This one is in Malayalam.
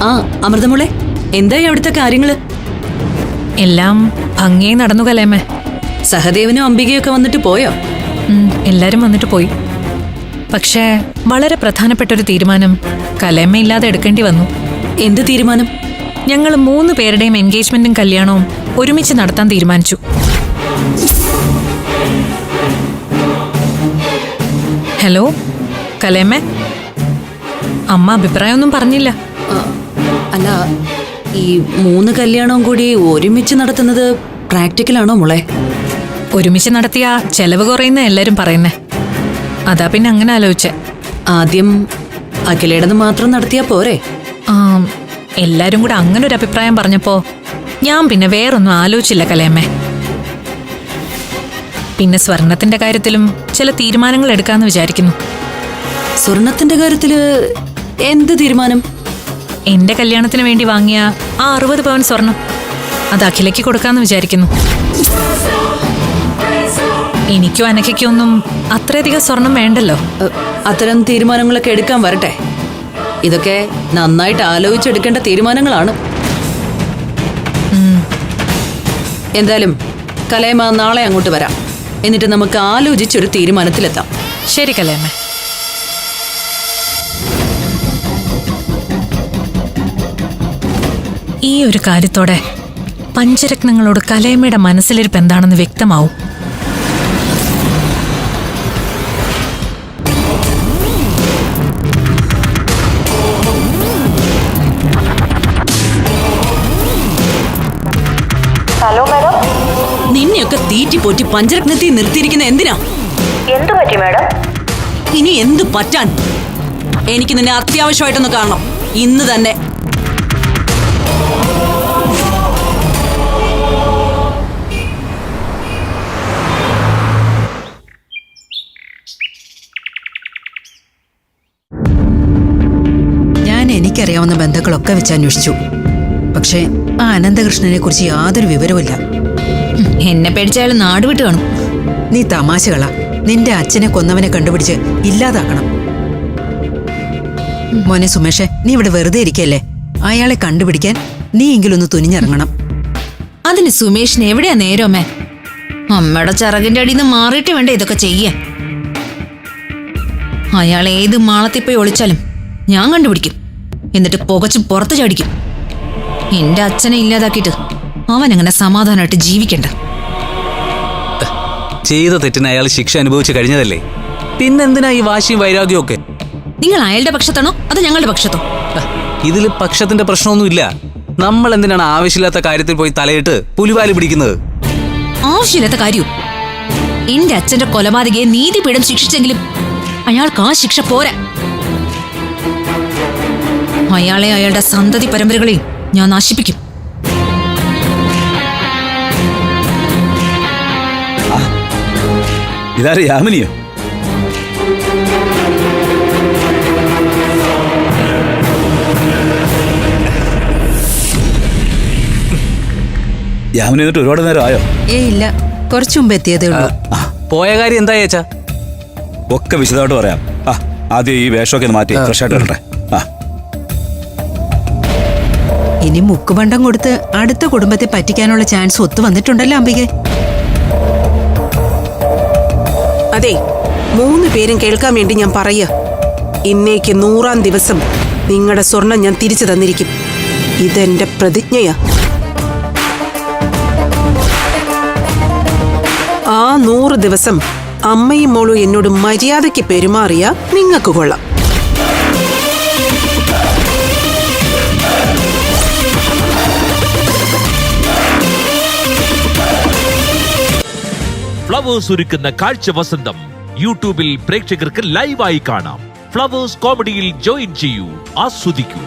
ആ അമൃതമോളെ, എന്തായി അവിടുത്തെ കാര്യങ്ങള്? എല്ലാം ഭംഗിയായി നടന്നു കലേമേ. സഹദേവനും അംബികയൊക്കെ വന്നിട്ട് പോയോ? എല്ലാരും വന്നിട്ട് പോയി. പക്ഷേ വളരെ പ്രധാനപ്പെട്ട ഒരു തീരുമാനം കലേമ ഇല്ലാതെ എടുക്കേണ്ടി വന്നു. എന്ത് തീരുമാനം? ഞങ്ങൾ 3 പേരുടെയും എൻഗേജ്മെന്റും കല്യാണവും ഒരുമിച്ച് നടത്താൻ തീരുമാനിച്ചു. ഹലോ കലേമേ, അമ്മ അഭിപ്രായമൊന്നും പറഞ്ഞില്ല. അല്ല, ഈ 3 കല്യാണവും കൂടി ഒരുമിച്ച് നടത്തുന്നത് പ്രാക്ടിക്കലാണോ മോളെ? ഒരുമിച്ച് നടത്തിയ ചെലവ് കുറയുന്ന എല്ലാരും പറയുന്നേ. അതാ പിന്നെ അങ്ങനെ ആലോചിച്ചേ. ആദ്യം അഖിലേടത് മാത്രം നടത്തിയാ പോരെ? എല്ലാരും കൂടെ അങ്ങനെ ഒരു അഭിപ്രായം പറഞ്ഞപ്പോ ഞാൻ പിന്നെ വേറൊന്നും ആലോചിച്ചില്ല കലേമ്മേ. പിന്നെ സ്വർണത്തിന്റെ കാര്യത്തിലും ചില തീരുമാനങ്ങൾ എടുക്കാന്ന് വിചാരിക്കുന്നു. സ്വർണത്തിന്റെ കാര്യത്തില് എന്ത് തീരുമാനം? എന്റെ കല്യാണത്തിന് വേണ്ടി വാങ്ങിയ ആ 60 പവൻ സ്വർണം അത് അഖിലയ്ക്ക് കൊടുക്കാന്ന് വിചാരിക്കുന്നു. എനിക്കും അനക്കൊന്നും അത്രയധികം സ്വർണം വേണ്ടല്ലോ. അത്തരം തീരുമാനങ്ങളൊക്കെ എടുക്കാൻ വരട്ടെ. ഇതൊക്കെ നന്നായിട്ട് ആലോചിച്ചെടുക്കേണ്ട തീരുമാനങ്ങളാണ്. എന്തായാലും കലേമ നാളെ അങ്ങോട്ട് വരാം. എന്നിട്ട് നമുക്ക് ആലോചിച്ചൊരു തീരുമാനത്തിലെത്താം. ശരി കലേമ. ഈ ഒരു കാര്യത്തോടെ പഞ്ചരത്നങ്ങളോട് കലേമയുടെ മനസ്സിലിരിപ്പ് എന്താണെന്ന് വ്യക്തമാവും. നിന്നെയൊക്കെ തീറ്റി പോറ്റി പഞ്ചരത്നത്തിൽ നിർത്തിയിരിക്കുന്ന എന്തിനാ? എന്തു പറ്റി മാഡം? ഇനി എന്ത് പറ്റാൻ? എനിക്ക് നിന്നെ അത്യാവശ്യമായിട്ടൊന്ന് കാണണം, ഇന്ന് തന്നെ. ഞാൻ എനിക്കറിയാവുന്ന ബന്ധുക്കളൊക്കെ വെച്ച് അന്വേഷിച്ചു. പക്ഷേ ആ അനന്തകൃഷ്ണനെ കുറിച്ച് യാതൊരു വിവരവുമില്ല. എന്നെ പേടിച്ചാൽ നാട് വിട്ട് കാണും. നീ തമാശകളാ. നിന്റെ അച്ഛനെ കൊന്നവനെ കണ്ടുപിടിച്ച് ഇല്ലാതാക്കണം. മോനെ സുമേഷേ, നീ ഇവിടെ വെറുതെ ഇരിക്കല്ലേ. അയാളെ കണ്ടുപിടിക്കാൻ നീ എങ്കിലൊന്ന് തുനിഞ്ഞിറങ്ങണം. അതിന് സുമേഷിന് എവിടെയാ നേരമേ? അമ്മയുടെ ചിറകിന്റെ അടിയിൽ നിന്ന് മാറിയിട്ട് വേണ്ട ഇതൊക്കെ ചെയ്യാൻ. അയാൾ ഏത് മാളത്തിൽ പോയി ഒളിച്ചാലും ഞാൻ കണ്ടുപിടിക്കും. എന്നിട്ട് പുകച്ച് പുറത്ത് ചാടിക്കും. എന്റെ അച്ഛനെ ഇല്ലാതാക്കിയിട്ട് അവൻ അങ്ങനെ സമാധാനമായിട്ട് ജീവിക്കണ്ട. ചെയ്ത തെറ്റിന് അയാൾ ശിക്ഷ അനുഭവിച്ച് കഴിഞ്ഞതല്ലേ, പിന്നെന്തിനാ ഈ വാശിയും വൈരാഗ്യവും ഒക്കെ? നിങ്ങൾ അയാളുടെ പക്ഷത്താണോ അതോ ഞങ്ങളുടെ പക്ഷത്തോ? ഇതിൽ പക്ഷത്തിന്റെ പ്രശ്നമൊന്നുമില്ല. നമ്മൾ എന്തിനാണ് ആവശ്യമില്ലാത്ത കാര്യത്തിൽ പോയി തലയിട്ട് പുലിവാല് പിടിക്കുന്നത്? ആവശ്യമില്ലാത്ത കാര്യവും. എന്റെ അച്ഛന്റെ കൊലപാതകയെ നീതിപീഠം ശിക്ഷിച്ചെങ്കിലും അയാൾക്ക് ആ ശിക്ഷ പോരാ. അയാളെ അയാളുടെ സന്തതി പരമ്പരകളെയും ഞാൻ നശിപ്പിക്കും. ഇതാര്, യാമിനിയോ? യാമിനി എന്നിട്ട് ഒരുപാട് നേരം ആയോ? ഇല്ല, കുറച്ചു മുമ്പ് എത്തിയതേ ഉള്ളൂ. പോയ കാര്യം എന്താ ചേച്ചാ? ഒക്കെ വിശദമായിട്ട് പറയാം. ആദ്യം ഈ വേഷമൊക്കെ മാറ്റി ഫ്രഷ് ആയിട്ട് വരട്ടെ. ഇനി മുക്കുപണ്ടം കൊടുത്ത് അടുത്ത കുടുംബത്തെ പറ്റിക്കാനുള്ള ചാൻസ് ഒത്തു വന്നിട്ടുണ്ടല്ലോ അംബികെ. അതെ, 3 പേരും കേൾക്കാൻ വേണ്ടി ഞാൻ പറയാ. ഇന്നേക്ക് 100-ാം ദിവസം നിങ്ങളുടെ സ്വർണം ഞാൻ തിരിച്ചു തന്നിരിക്കും. ഇതെന്റെ പ്രതിജ്ഞയാ. ആ 100 ദിവസം അമ്മയും മോളും എന്നോട് മര്യാദയ്ക്ക് പെരുമാറിയ നിങ്ങൾക്ക് കൊള്ളാം. ഫ്ലവേഴ്സ് ഒരുക്കുന്ന കാഴ്ച വസന്തം യൂട്യൂബിൽ പ്രേക്ഷകർക്ക് ലൈവായി കാണാം. ഫ്ലവേഴ്സ് കോമഡിയിൽ ജോയിൻ ചെയ്യൂ, ആസ്വദിക്കൂ.